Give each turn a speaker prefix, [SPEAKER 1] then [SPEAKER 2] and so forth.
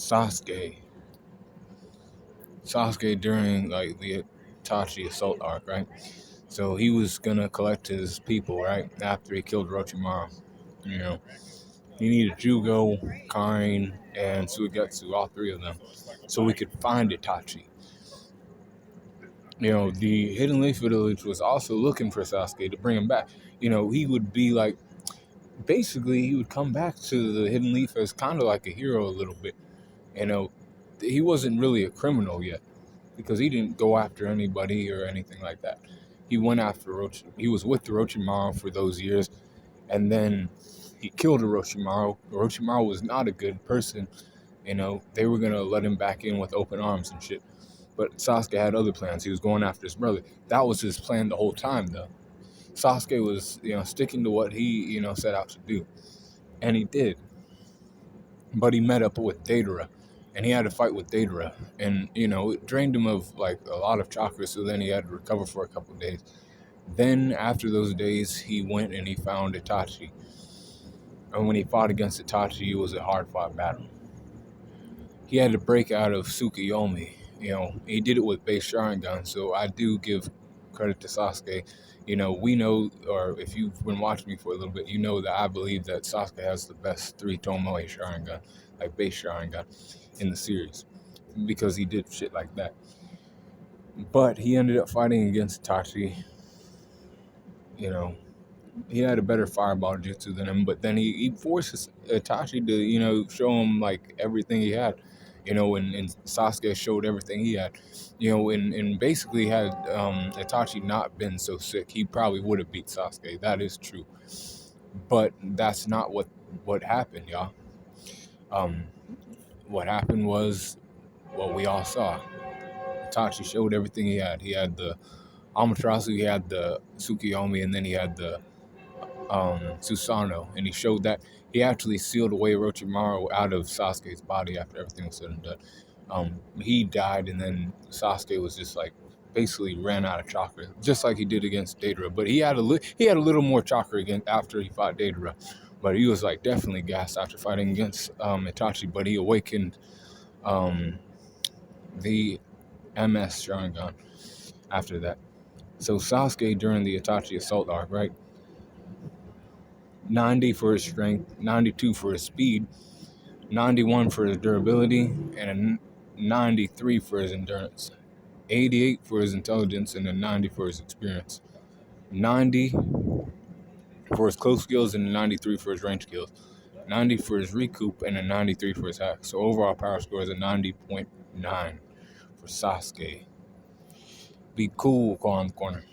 [SPEAKER 1] Sasuke. Sasuke during like the Itachi assault arc, right? So he was gonna collect his people, right? After he killed Orochimaru. You know, he needed Jugo, Karin, and Suigetsu, all three of them, so we could find Itachi. The Hidden Leaf Village was also looking for Sasuke to bring him back. He would be like, basically, he would come back to the Hidden Leaf as kind of like a hero a little bit. He wasn't really a criminal yet because he didn't go after anybody or anything like that. He went after he was with Orochimaru for those years, and then he killed Orochimaru. Orochimaru was not a good person. They were gonna let him back in with open arms and shit. But Sasuke had other plans. He was going after his brother. That was his plan the whole time, though. Sasuke was, sticking to what he, set out to do. And he did. But he met up with Deidara. And he had a fight with Deidara. And, it drained him of, like, a lot of chakra, so then he had to recover for a couple of days. Then, after those days, he went and he found Itachi. And when he fought against Itachi, it was a hard-fought battle. He had to break out of Tsukuyomi. He did it with base Sharingan, so I do give credit to Sasuke. We know, or if you've been watching me for a little bit, you know that I believe that Sasuke has the best 3 Tomoe Sharingan, like base Sharingan, in the series, because he did shit like that. But he ended up fighting against Itachi. He had a better fireball jutsu than him, but then he forces Itachi to, show him, like, everything he had. And Sasuke showed everything he had. And basically had Itachi not been so sick, he probably would have beat Sasuke. That is true. But that's not what happened, y'all. What happened was what we all saw. Itachi showed everything he had. He had the Amaterasu, he had the Tsukuyomi, and then he had the Susanoo, and he showed that he actually sealed away Orochimaru out of Sasuke's body after everything was said and done. He died, and then Sasuke was just like basically ran out of chakra, just like he did against Deidara. But he had a little more chakra again after he fought Deidara. But he was like definitely gassed after fighting against Itachi. But he awakened the MS Sharingan after that. So Sasuke during the Itachi assault arc, right? 90 for his strength, 92 for his speed, 91 for his durability, and a 93 for his endurance, 88 for his intelligence, and a 90 for his experience, 90 for his close skills, and a 93 for his range skills, 90 for his recoup, and a 93 for his hack. So overall power score is a 90.9 for Sasuke. Be cool, call in the corner.